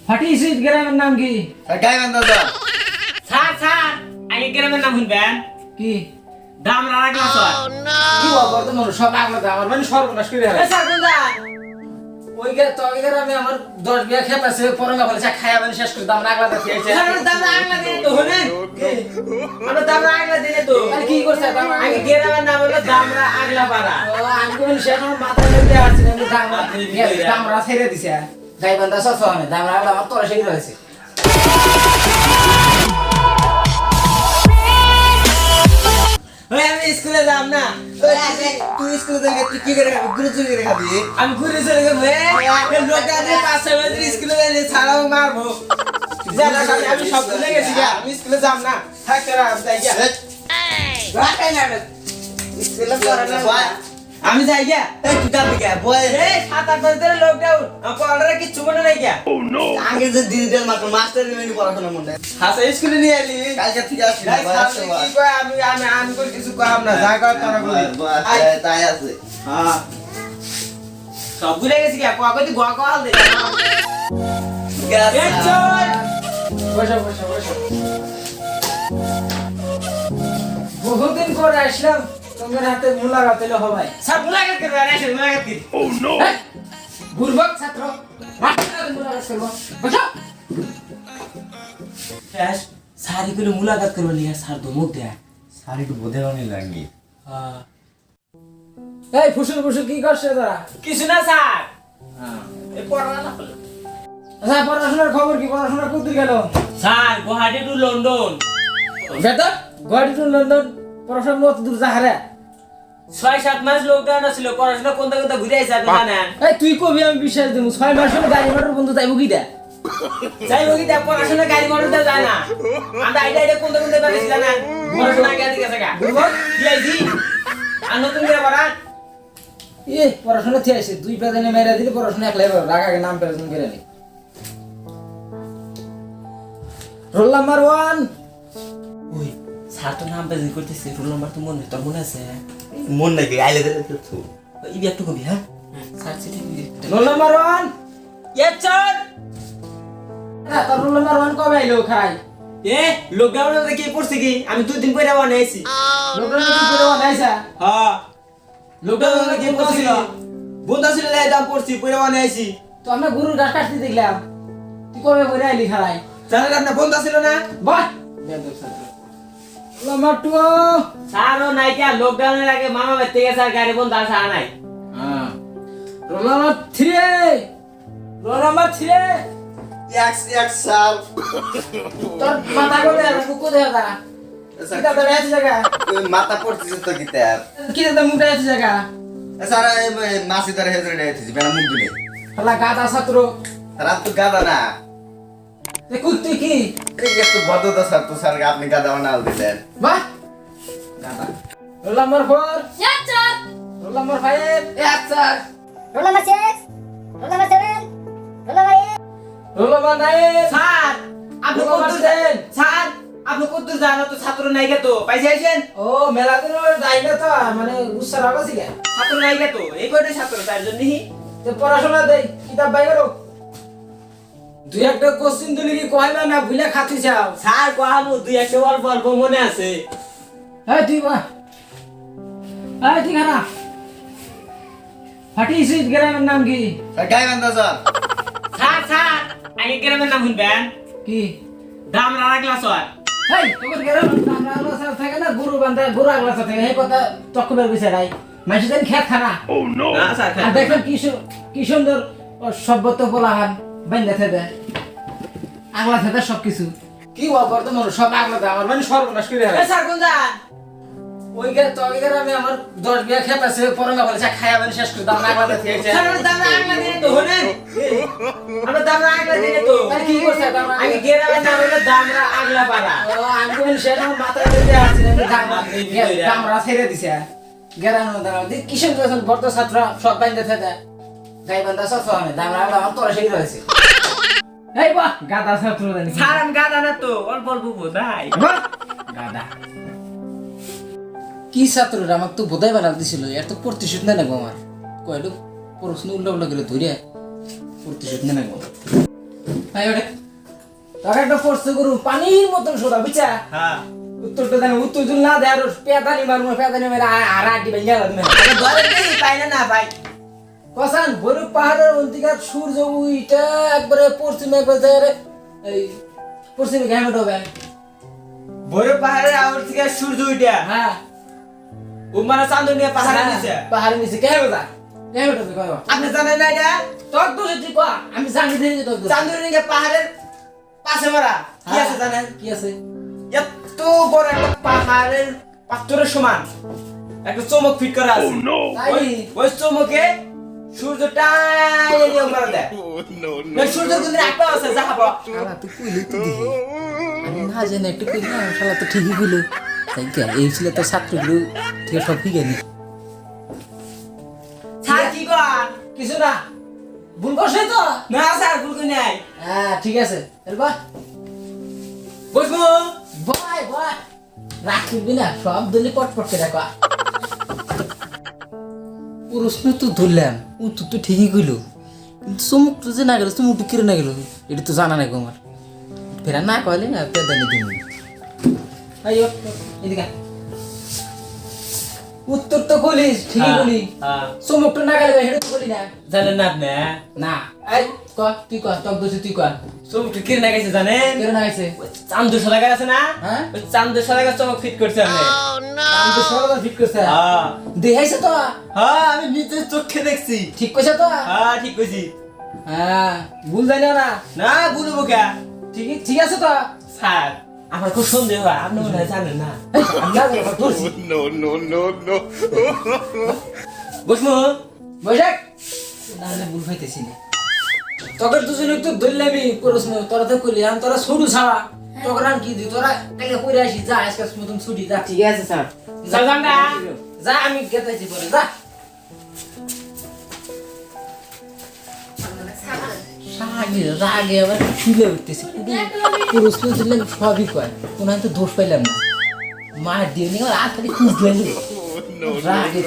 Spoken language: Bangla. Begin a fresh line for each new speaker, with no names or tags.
ফাটি সুইট গ্রামের নাম কি?
গাইবান্ধা স্যার।
স্যার আগে গ্রামের নাম শুনবেন
কি?
দামরা রাখলা স্যার।
কি বলবো তোমার সব আগলা দাম আমার মানে সর্বনাশ করে
এ স্যার কোন যান?
ওই গে তো ওই গ্রামে আমার 10 বিঘা ক্ষেত আছে পরঙ্গা বলে চা খায়া মানে শেষ করে দাম আগলা দেখি আছে
স্যার দামরা আগলা দিনে তো হলেন। আমরা দামরা আগলা দিনে তো।
আর কি করছ দাম
আগে গ্রামের নাম হলো দামরা আগলা পাড়া।
আমি কোন শেষ আমার মাথা লইতে আসছে আমি দাম রা ছেড়ে দিছে গাইবান্ধা সব হবে দাম আগলা আমার তোরা সেই রয়েছে
ওই আমি স্কুলে যাব না।
তুই স্কুলে থেকে তুই কি করে গুরু চুরি করে খাবি?
আমি ঘুরে চলে গেলাম। এই লোকটা দিয়ে 5 বছর স্কুলে যাই ছাড়াও মারবো। জানা আমি সব ভুলে গেছি গা। আমি স্কুলে যাব না। থাক তোরা যাই গা। রাখাই না স্কুলে পড়া না। আমি যাই গা।
এই তুই যাবি কে? বয়
এই 7-8 বছর ধরে লকডাউন। আমার পড়াটা কিছু মনে নাই গা।
আগে যে ডিজিটাল মাস্টার মেনু পড়াশোনা মনে নাই।
হাসা স্কুলে নিয়ে এলি।
কালকে থেকে আসবি
যাই সামনে কি কয় আমি কই কিছু কম না। যা কয় তোরা বলি।
তাই আছে।
হ্যাঁ। সব ভুলে গেছি গা। কই গোয়া কল দে। এই চল।
বসো বহুদিন করে আসলাম তোমার হাতে মুলাকাত হলো হবাই
সব মুলাকাত করবে আর এসে মুলাকাত কি?
বুর্বক ছাত্র রাস্তায় মুলাকাত করবো বসো
শেষ সারি করে মুলাকাত করবে লিয়া স্যার ধমক দেয়।
শাড়ি তো বোধে অনেক লাগে।
এই ফুসুল কি করছে তোরা
কিছু না স্যার। এই পড়া না।
আচ্ছা পড়াশোনার খবর কি পড়াশোনা কত গেল
স্যার গুয়াহাটি টু লন্ডন
বেটা গুয়াহাটি টু লন্ডন পড়াশোনা কত দূর যাহারে
6-7 মাস লকডাউন ছিল পড়াশোনা কোনটা ঘুরে আইছে আপনি জানেন?
এই তুই কবি আমি বিশ্বাস দেবো 6 মাস হলে গাড়ি মোটর বন্ধু যাইব কি দে
যাই হোক এটা পড়াশোনা গাড়ি মোটর দা যায় না। আমরা আইডা কোনটা পারিস জানেন? পড়াশোনা আগে দিকে গেছে গা।
বুর্বক
দিয়েছি আর নতুন করে পড়া
এ পড়াশোনা ঠিক আছে দুই পেজনে মেরে দিলে পড়াশোনা একলাই পারো রাগাকে নাম প্রেজেন্ট করে নি রোল নাম্বার 1
ওই স্যার তো নাম প্রেজেন্ট করতেছে রোল নাম্বার তো মনে তোর মনে আছে?
মন নাকি আইলে দিলে তো
এই একটু কবি হ্যাঁ স্যার চিঠি
রোল নাম্বার 1
এ চল
হ্যাঁ তোর রোল নাম্বার 1 কবে আইলো খাই
এ লকডাউনে দেখি পড়ছে কি আমি 2 দিন পরে বানাইছি।
লোকজন কি করে বানাইছা
হ্যাঁ লকডাউনে
লকডাউনে
দেখি
বন্ধ
পড়ছিল
ছিল।
বন্ধ ছিল লাই দাম পড়ছি পরে বানাইছি।
তো আমরা গরুর ঘাস কাটতে দেখলাম তুই কবে করে আইলি খাই
জানেন আপনি বন্ধ ছিল না?
বাহ বেদব ছাত্র রোল নাম্বার 2
স্যারও নাই কি লকডাউনের আগে মামা বাড়িতে গেছে আর গাড়ি বন্ধ আছে আর নাই।
হ্যাঁ রোল নাম্বার 3 রোল নাম্বার 3
এক সাল
তোর মাথা করে আর বুকু দেখা দা কিটা দা আছে জায়গা
মাথা পড়ছিস তো কিতাব
কিটা দা মুটা আছে জায়গা
সারা মাসি ধরে হেজরে নেছিস বেনা মুখ দিলে
হলা গাদা ছাত্র
রাত তো গাদা না
তে কুত্তি কি
এই একটু বদদা স্যার তো স্যার আপনি গাদা বানাল দিলেন
বাহ গাদা roll number 4
Yes, sir.
Roll number 5 এক sir
Roll number 6. Roll number 7. Roll number 8.
Roll number 9
sir আপনি
রোল নাম্বার
কত দেন
10
স্যার আপনি কত জানো তো ছাত্র নাই গে তো পাইছে আইছেন
ও মেলা দিন যাইনা তো মানে উৎসাহ আছে কি
ছাত্র নাই গে তো এই কয়টা ছাত্র তার জন্যই
তে পড়াশোনা দেই কিতাব বাই করো দুই একটা কোশ্চেন দিলি কি কইবা না ভুলে খাতি চাও
স্যার কহামু দুই একটা অল্প অল্প মনে আছে।
এই তুই বা এই তুই খানা ফাটি সুইট গ্রামের নাম কি
গাইবান্ধা স্যার
স্যার আগে গ্রামের নাম শুনবেন
কি
দামরা রাখলা স্যার।
এই তোর গ্রাম আমরা আলো স্যার থাকে না গরু বান্ধা গরু আগলা থাকে এই কথা তকবের বিষয় নাই মাইছে দেন খেত খানা
না স্যার
আর দেখেন কি সুন্দর সভ্যত বলাহান বাইন্দা থেকে আগলা থেকে সবকিছু কি বলবো তোমার সব আগলা আমার মানে সর্বনাশ করে
এ স্যার কোন যান?
ওই গে তো ওই গ্রামে আমার 10 বিঘা ক্ষেত আছে পরঙ্গা বলে চা খায়া মানে শেষ করে দাম আগলা থেকে
স্যার আমরা দামরা আগলা দিনে তো হলেন। আমরা দামরা আগলা দিনে তো।
তাহলে কি করছ দাম
আগে গ্রামের নাম হলো দামরা আগলা পাড়া।
আমি কোন শেষ আমার মাথা লইতে আসছে দাম রা ছেড়ে দিছে গ্রাম দাম দি কিষণ যখন বর্ত ছাত্র সব বাইন্দা থেকে গাইবান্ধা সব হবে দাম রা আমার তোরা সেই রয়েছে এই বাহ গাদা ছাত্র জানি
স্যার আমি গাদা না তো অল্প অল্প বোধাই।
বাহ গাদা কি ছাত্ররা আমাকে তো বোধাই বানাল দিছিল এর তো প্রতিশোধ নেই লাগবো আমার কয়লো প্রশ্ন উল্টা উল্টা গেলে ধরে প্রতিশোধ নেই লাগবো তাই ওটা তোকে একটা প্রশ্ন করু পানির মতন সোদা বুঝছা
হ্যাঁ
উত্তরটা জানি উত্তর যদি না দেয় আর পেদানি মারবো পেদানি মেরে আর আড্ডি ভেঙে গেল তুমি
ধরে দিই পাই না ভাই
কসান ভৈরব পাহাড়ের অন্তিকার সূর্য উইটা একবারে পশ্চিমে একবার যায় রে এই পশ্চিমে ঘামে ডোবে
ভৈরব পাহাড়ের আওয়ার থেকে সূর্য উঠে
হ্যাঁ
উমারা চান্দনিয়া পাহাড়ের নিচে
পাহাড়ের নিচে ঘামে যা ঘামে ডোবে কয়
আপনি জানেন না এটা
তোর তো সেটি কয়া আমি জানি দিই তোর দোষ।
চান্দনিয়া পাহাড়ের পাশে মারা কি আছে জানেন
কি আছে
এত বড় একটা পাহাড়ের পাথরের সমান একটা চমক ফিট করা আছে
তাই
ওই চমকে সূর্যটা এলিয়ে মারা দেয় না সূর্যের কিন্তু একটা আছে যাহাবো
শালা তুই কইলি তো দিহি আমি না জানি একটু কইলি না শালা তো ঠিকই কইলো তাই কে এই ছিল তো ছাত্রগুলো ঠিক সব ঠিক আছে
স্যার কি কর
কিছু না ভুল করছে তো
না স্যার ভুল করে নাই
হ্যাঁ ঠিক আছে এরপর
বসবো
বয় বয় রাখবি না সব দলি পটপট করে রাখা প্রশ্ন তো ধরলাম উত্তর তো ঠিকই কইলো কিন্তু চমুক তো যে না গেল চমুক কিরে না গেল এটা তো জানা নাই গো আমার ফেরা না কইলে না পেদানি দিন আইও এদিকে আয়। উত্তর তো কইলিস ঠিকই বলি
হ্যাঁ
চমুক তো না গেলে হেডে তো বলি না
জানেন না আপনি
না এই ক তুই ক তক দোষে তুই ক
চমকটা কিরে না গেছে জানেন
কেন না গেছে
চান্দু সলাগার আছে না
হ্যাঁ
ওই চান্দু সলাগার চমক ফিট করছে আপনি
আমি তো সরকার ফিট করছে
হ্যাঁ
দেখাইছে তো
হ্যাঁ আমি নিজের চোখে দেখছি
ঠিক কইছে তো
হ্যাঁ ঠিক কইছি
হ্যাঁ ভুল জানিও না
না বলবো কে
ঠিক আছে তো
স্যার আমার খুব সন্দেহ হয় আপনি মনে হয় জানেন না
এই, আমি না জানি, আমার ধরছি।
বসমু
বৈশাখ না হলে ভুল হইতেছি না তোকে দুজনে তো ধরলামই প্রশ্ন তোরা তো করলি আমি তোরা ছুটু ছাড়া তোকে আমি কি দিই তোরা কালকে পড়ে আসি যা আজকে মতন ছুটি যা
ঠিক আছে স্যার
স্যার যান না।
যা আমি গেতাইছি পরে যা রাগে রাগে আবার ফুলে উঠতেছি প্রশ্ন দিলাম সবই কয় কোনো তো দোষ পাইলাম না মার দিয়ে নিয়ে আর খালি খুঁজলেন রাগে